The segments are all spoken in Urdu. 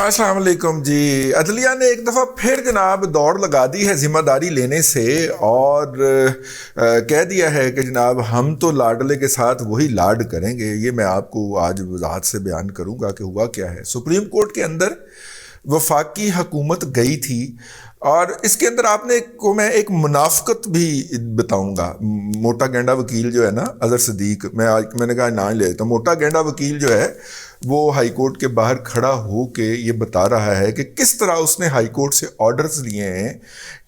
السلام علیکم جی. عدلیہ نے ایک دفعہ پھر جناب دوڑ لگا دی ہے ذمہ داری لینے سے اور کہہ دیا ہے کہ جناب ہم تو لاڈلے کے ساتھ وہی لاڈ کریں گے. یہ میں آپ کو آج وضاحت سے بیان کروں گا کہ ہوا کیا ہے. سپریم کورٹ کے اندر وفاقی حکومت گئی تھی اور اس کے اندر آپ نے کو میں ایک منافقت بھی بتاؤں گا. موٹا گینڈا وکیل جو ہے نا اظہر صدیق، میں نے کہا نام لے لیتا ہوں. موٹا گینڈا وکیل جو ہے وہ ہائی کورٹ کے باہر کھڑا ہو کے یہ بتا رہا ہے کہ کس طرح اس نے ہائی کورٹ سے آرڈرز لیے ہیں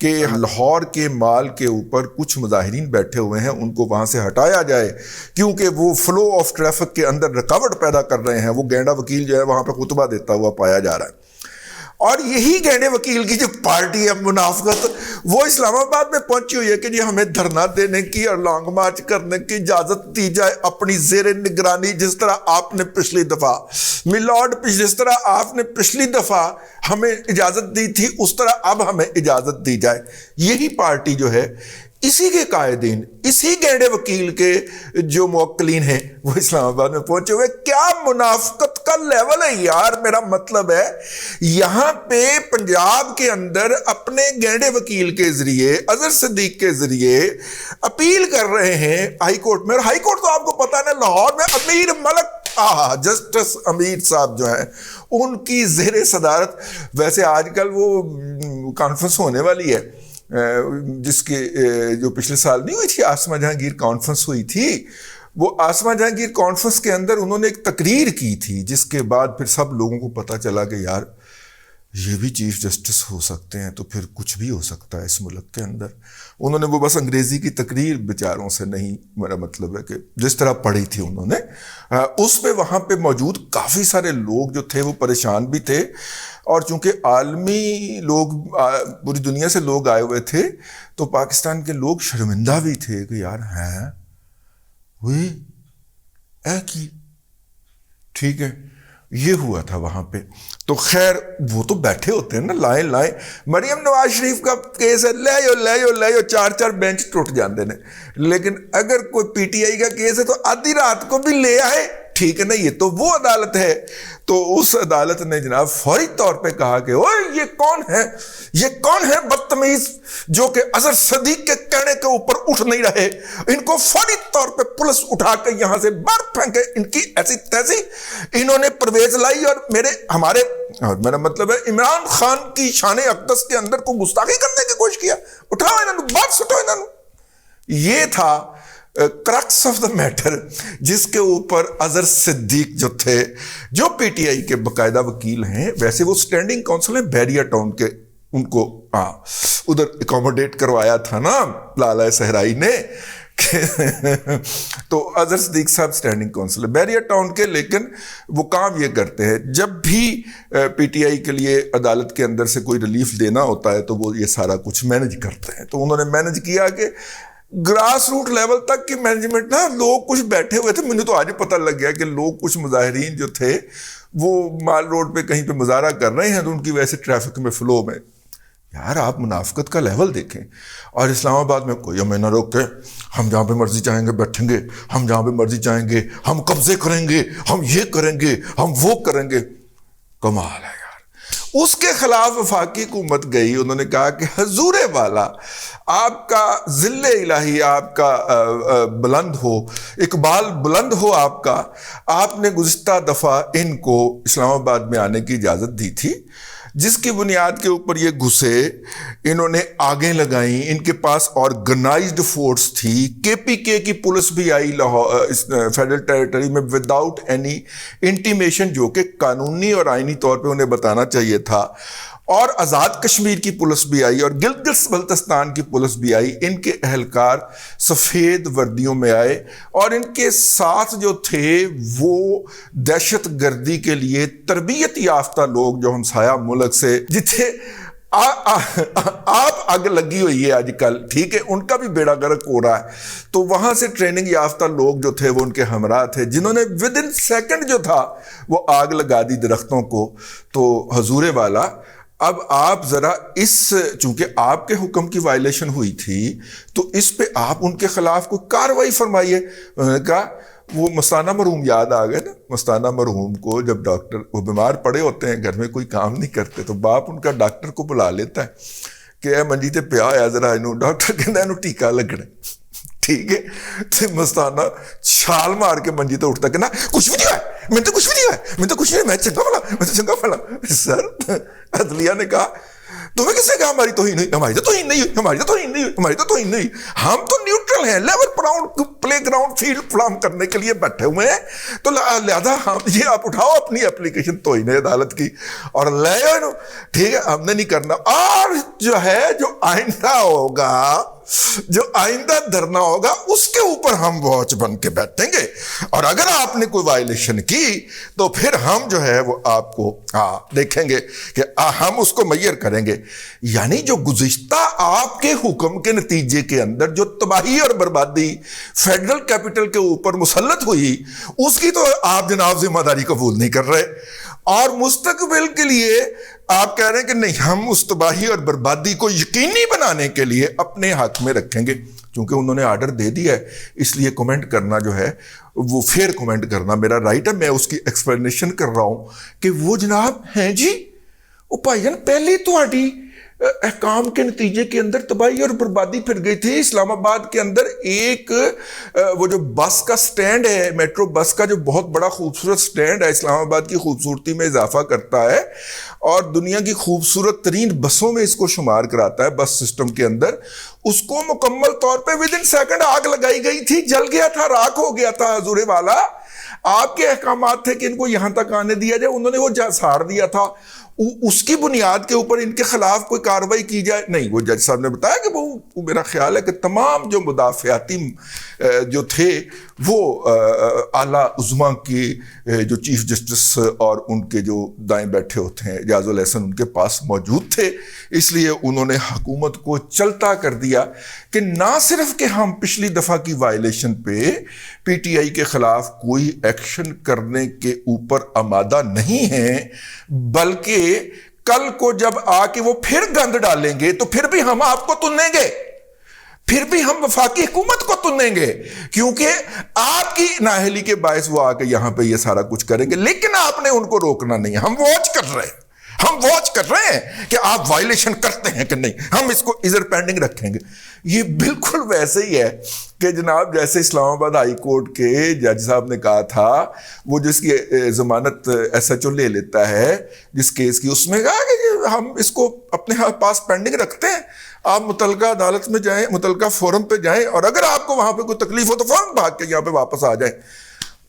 کہ لاہور کے مال کے اوپر کچھ مظاہرین بیٹھے ہوئے ہیں ان کو وہاں سے ہٹایا جائے کیونکہ وہ فلو آف ٹریفک کے اندر رکاوٹ پیدا کر رہے ہیں. وہ گینڈا وکیل جو ہے وہاں پہ خطبہ دیتا ہوا پایا جا رہا ہے. اور یہی گینڈے وکیل کی جو پارٹی ہے منافقت، وہ اسلام آباد میں پہنچی ہوئی ہے کہ جی ہمیں دھرنا دینے کی اور لانگ مارچ کرنے کی اجازت دی جائے اپنی زیر نگرانی، جس طرح آپ نے پچھلی دفعہ میلارڈ جس طرح آپ نے پچھلی دفعہ ہمیں اجازت دی تھی اس طرح اب ہمیں اجازت دی جائے. یہی پارٹی جو ہے اسی کے قائدین، اسی گینڈے وکیل کے جو موکلین ہیں وہ اسلام آباد میں پہنچے ہوئے. کیا منافقت کا لیول ہے یار. میرا مطلب ہے یہاں پہ پنجاب کے اندر اپنے گینڈے وکیل کے ذریعے اظہر صدیق کے ذریعے اپیل کر رہے ہیں ہائی کورٹ میں. اور ہائی کورٹ تو آپ کو پتا ہے لاہور میں امیر ملک جسٹس امیر صاحب جو ہیں ان کی زیر صدارت. ویسے آج کل وہ کانفرنس ہونے والی ہے جس کے جو پچھلے سال نہیں ہوئی تھی، آسما جہانگیر کانفرنس ہوئی تھی. وہ آسما جہانگیر کانفرنس کے اندر انہوں نے ایک تقریر کی تھی جس کے بعد پھر سب لوگوں کو پتہ چلا کہ یار یہ بھی چیف جسٹس ہو سکتے ہیں تو پھر کچھ بھی ہو سکتا ہے اس ملک کے اندر. انہوں نے وہ بس انگریزی کی تقریر بیچاروں سے نہیں، میرا مطلب ہے کہ جس طرح پڑھی تھی انہوں نے اس پہ وہاں پہ موجود کافی سارے لوگ جو تھے وہ پریشان بھی تھے. اور چونکہ عالمی لوگ، پوری دنیا سے لوگ آئے ہوئے تھے تو پاکستان کے لوگ شرمندہ بھی تھے کہ یار ہیں وہی کی ٹھیک ہے. یہ ہوا تھا وہاں پہ. تو خیر وہ تو بیٹھے ہوتے ہیں نا لائیں. مریم نواز شریف کا کیس ہے، لے جو 4 بینچ ٹوٹ جاندے نے. لیکن اگر کوئی پی ٹی آئی کا کیس ہے تو آدھی رات کو بھی لے آئے، ٹھیک ہے نا. یہ تو وہ عدالت ہے. تو اس عدالت نے جناب فوری طور پہ کہا کہ اوہ یہ کون ہے بدتمیز جو کہ اظہر صدیق کے کہنے کے اوپر اٹھ نہیں رہے. ان کو فوری طور پہ پولیس اٹھا کے یہاں سے باہر پھینکے. ان کی ایسی تیسی انہوں نے پرویز لائی اور میرا مطلب ہے عمران خان کی شان اقدس کے اندر کو گستاخی کرنے کی کوشش کیا. اٹھاؤ انہوں نے، باہر سٹو انہوں نے. یہ تھا کرکس آف دا میٹر جس کے اوپر اظہر صدیق جو تھے، جو پی ٹی آئی کے باقاعدہ وکیل ہیں. ویسے وہ سٹینڈنگ کونسل ہیں بیریا ٹاؤن کے، ان کو ادھر اکوموڈیٹ کروایا تھا نا لالہ صحرائی نے. تو اظہر صدیق صاحب سٹینڈنگ کونسل ہے بیریا ٹاؤن کے. لیکن وہ کام یہ کرتے ہیں جب بھی پی ٹی آئی کے لیے عدالت کے اندر سے کوئی ریلیف دینا ہوتا ہے تو وہ یہ سارا کچھ مینج کرتے ہیں. تو انہوں نے مینج کیا کہ گراس روٹ لیول تک کی مینجمنٹ نا، لوگ کچھ بیٹھے ہوئے تھے. مجھے تو آج پتہ لگ گیا کہ لوگ کچھ مظاہرین جو تھے وہ مال روڈ پہ کہیں پہ مظاہرہ کر رہے ہیں تو ان کی ویسے ٹریفک میں فلو میں. یار آپ منافقت کا لیول دیکھیں. اور اسلام آباد میں کوئی ہمیں نہ روکے، ہم جہاں پہ مرضی چاہیں گے بیٹھیں گے، ہم جہاں پہ مرضی چاہیں گے ہم قبضے کریں گے، ہم یہ کریں گے، ہم وہ کریں گے. کمال ہے. اس کے خلاف وفاقی حکومت گئی. انہوں نے کہا کہ حضور والا آپ کا ذل الہی آپ کا بلند ہو، اقبال بلند ہو آپ کا. آپ نے گزشتہ دفعہ ان کو اسلام آباد میں آنے کی اجازت دی تھی جس کی بنیاد کے اوپر یہ گھسے. انہوں نے آگیں لگائیں. ان کے پاس آرگنائزڈ فورس تھی. کے پی کے کی پولیس بھی آئی فیڈرل ٹیریٹری میں وداؤٹ اینی انٹیمیشن، جو کہ قانونی اور آئینی طور پہ انہیں بتانا چاہیے تھا. اور آزاد کشمیر کی پولیس بھی آئی اور گلگت بلتستان کی پولیس بھی آئی. ان کے اہلکار سفید وردیوں میں آئے اور ان کے ساتھ جو تھے وہ دہشت گردی کے لیے تربیت یافتہ لوگ جو ہمسایہ ملک سے جتھے آپ آگ لگی ہوئی ہے آج کل، ٹھیک ہے، ان کا بھی بیڑا غرق ہو رہا ہے. تو وہاں سے ٹریننگ یافتہ لوگ جو تھے وہ ان کے ہمراہ تھے جنہوں نے ود ان سیکنڈ جو تھا وہ آگ لگا دی درختوں کو. تو حضور والا اب آپ ذرا چونکہ آپ کے حکم کی وائلیشن ہوئی تھی تو اس پہ آپ ان کے خلاف کوئی کاروائی فرمائیے. انہوں نے کہا وہ مستانہ مرحوم یاد آ گئے نا. مستانہ مرحوم کو جب ڈاکٹر وہ بیمار پڑے ہوتے ہیں, گھر میں کوئی کام نہیں کرتے, تو باپ ان کا ڈاکٹر کو بلا لیتا ہے کہ اے منجی تے پیا ہے ذرا انہوں. ڈاکٹر کہنا انہوں ٹیکا لگنا, ٹھیک ہے. تو مستانہ چھال مار کے منجی تو اٹھتا کہنا کچھ بھی نہیں ہوا, میں تو کچھ بھی نہیں ہوا, میں تو کچھ نہیں, میں چنگا پھلا, میں تو چنگا پھلا. سر عدلیہ نے کہا تمہیں کس نے کہا ہماری توہین ہوئی؟ ہماری تو توہین نہیں ہوئی, ہماری تو توہین نہیں ہوئی, ہماری تو توہین نہیں ہوئی. ہم تو نیوٹرل ہیں, لیول پلے گراؤنڈ فیلڈ فلام کرنے کے لیے بیٹھے ہوئے ہیں, تو لہذا ہم یہ آپ اٹھاؤ اپنی اپلیکیشن توہین عدالت کی اور لے آؤ, ٹھیک ہے, ہم نے نہیں کرنا. اور جو ہے جو آئندہ ہوگا, جو آئندہ دھرنا ہوگا, اس کے اوپر ہم واچ بن کے بیٹھیں گے, اور اگر آپ نے کوئی وائلیشن کی تو پھر ہم جو ہے وہ آپ کو دیکھیں گے کہ ہم اس کو میئر کریں گے. یعنی جو گزشتہ آپ کے حکم کے نتیجے کے اندر جو تباہی اور بربادی فیڈرل کیپٹل کے اوپر مسلط ہوئی, اس کی تو آپ جناب ذمہ داری قبول نہیں کر رہے, اور مستقبل کے لیے آپ کہہ رہے ہیں کہ نہیں, ہم اس تباہی اور بربادی کو یقینی بنانے کے لیے اپنے ہاتھ میں رکھیں گے. چونکہ انہوں نے آرڈر دے دیا ہے, اس لیے کومنٹ کرنا جو ہے وہ فیئر کومنٹ کرنا میرا رائٹ ہے. میں اس کی ایکسپلینیشن کر رہا ہوں کہ وہ جناب ہیں جی, وہ بھائی جان پہلے تہاڈی احکام کے نتیجے کے اندر تباہی اور بربادی پھر گئی تھی. اسلام آباد کے اندر ایک وہ جو بس کا سٹینڈ ہے, میٹرو بس کا جو بہت بڑا خوبصورت سٹینڈ ہے, اسلام آباد کی خوبصورتی میں اضافہ کرتا ہے اور دنیا کی خوبصورت ترین بسوں میں اس کو شمار کراتا ہے بس سسٹم کے اندر. اس کو مکمل طور پہ ودن سیکنڈ آگ لگائی گئی تھی, جل گیا تھا, راکھ ہو گیا تھا. حضور والا آپ کے احکامات تھے کہ ان کو یہاں تک آنے دیا جائے, انہوں نے وہ ساڑ دیا تھا. اس کی بنیاد کے اوپر ان کے خلاف کوئی کارروائی کی جائے نہیں. وہ جج صاحب نے بتایا کہ وہ میرا خیال ہے کہ تمام جو مدافعاتی جو تھے وہ اعلیٰ عظما کے جو چیف جسٹس اور ان کے جو دائیں بیٹھے ہوتے ہیں اعجاز الاحسن ان کے پاس موجود تھے, اس لیے انہوں نے حکومت کو چلتا کر دیا کہ نہ صرف کہ ہم پچھلی دفعہ کی وائلیشن پہ پی ٹی آئی کے خلاف کوئی ایکشن کرنے کے اوپر آمادہ نہیں ہیں, بلکہ کل کو جب آ کے وہ پھر گند ڈالیں گے تو پھر بھی ہم آپ کو تنیں گے, پھر بھی ہم وفاقی حکومت کو تنیں گے, کیونکہ آپ کی نااہلی کے باعث وہ آ کے یہاں پہ یہ سارا کچھ کریں گے. لیکن آپ نے ان کو روکنا نہیں ہے. ہم واچ کر رہے ہیں, ہم واچ کر رہے ہیں کہ آپ وائلیشن کرتے ہیں کہ نہیں, ہم اس کو ایزر پینڈنگ رکھیں گے. یہ بالکل ویسے ہی ہے کہ جناب جیسے اسلام آباد ہائی کورٹ کے جج صاحب نے کہا تھا, وہ جس کی ضمانت ایس ایچ او لے لیتا ہے جس کیس کی, اس میں کہا کہ ہم اس کو اپنے پاس پینڈنگ رکھتے ہیں, آپ متعلقہ عدالت میں جائیں, متعلقہ فورم پہ جائیں, اور اگر آپ کو وہاں پہ کوئی تکلیف ہو تو فوراً بھاگ کے یہاں پہ واپس آ جائیں.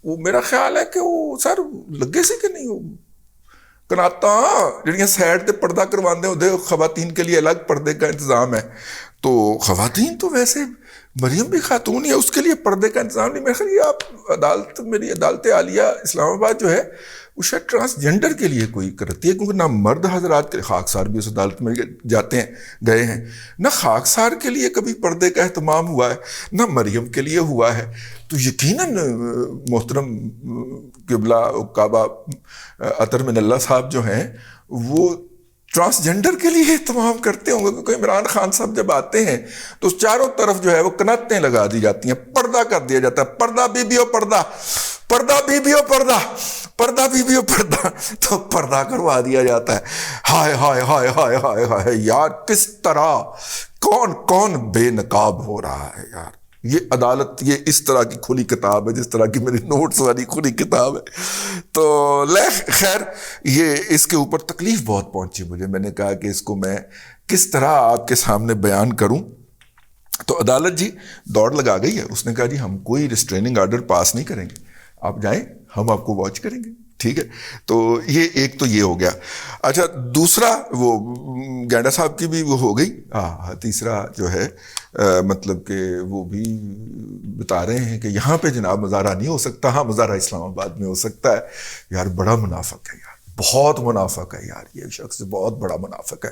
وہ میرا خیال ہے کہ وہ سر لگے سے کہ نہیں, وہ کناتا جڑیاں سائڈ تے پردہ کرواندے ہوتے, خواتین کے لیے الگ پردے کا انتظام ہے. تو خواتین تو ویسے مریم بھی خاتون ہی ہے, اس کے لیے پردے کا انتظام نہیں. میرے خیال یہ آپ عدالت, میری عدالت عالیہ اسلام آباد جو ہے وہ شاید ٹرانسجنڈر کے لیے کوئی کرتی ہے, کیونکہ نہ مرد حضرات کے خاکسار بھی اس عدالت میں جاتے ہیں, گئے ہیں, نہ خاکسار کے لیے کبھی پردے کا اہتمام ہوا ہے, نہ مریم کے لیے ہوا ہے. تو یقیناً محترم قبلہ کعبہ عطر من اللہ صاحب جو ہیں وہ ٹرانسجنڈر کے لیے اہتمام کرتے ہوں گے, کیونکہ عمران خان صاحب جب آتے ہیں تو چاروں طرف جو ہے وہ کناتیں لگا دی جاتی ہیں, پردہ کر دیا جاتا ہے, پردہ بیبیو پردہ, پردہ بیبیو پردہ, پردہ بیبیو پردہ, تو پردہ کروا دیا جاتا ہے. ہائے ہائے ہائے ہائے ہائے ہائے یار, کس طرح کون کون بے نقاب ہو رہا ہے یار. یہ عدالت یہ اس طرح کی کھلی کتاب ہے جس طرح کی میری نوٹس والی کھلی کتاب ہے. تو خیر یہ اس کے اوپر تکلیف بہت پہنچی مجھے. میں نے کہا کہ اس کو میں کس طرح آپ کے سامنے بیان کروں. تو عدالت جی دوڑ لگا گئی ہے, اس نے کہا جی ہم کوئی ریسٹریننگ آرڈر پاس نہیں کریں گے, آپ جائیں, ہم آپ کو واچ کریں گے, ٹھیک ہے. تو یہ ایک تو یہ ہو گیا. اچھا دوسرا وہ گینڈا صاحب کی بھی وہ ہو گئی. تیسرا جو ہے مطلب کہ وہ بھی بتا رہے ہیں کہ یہاں پہ جناب مظاہرہ نہیں ہو سکتا, ہاں مظاہرہ اسلام آباد میں ہو سکتا ہے. یار بڑا منافق ہے یار, بہت منافق ہے یار, یہ شخص بہت بڑا منافق ہے.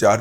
4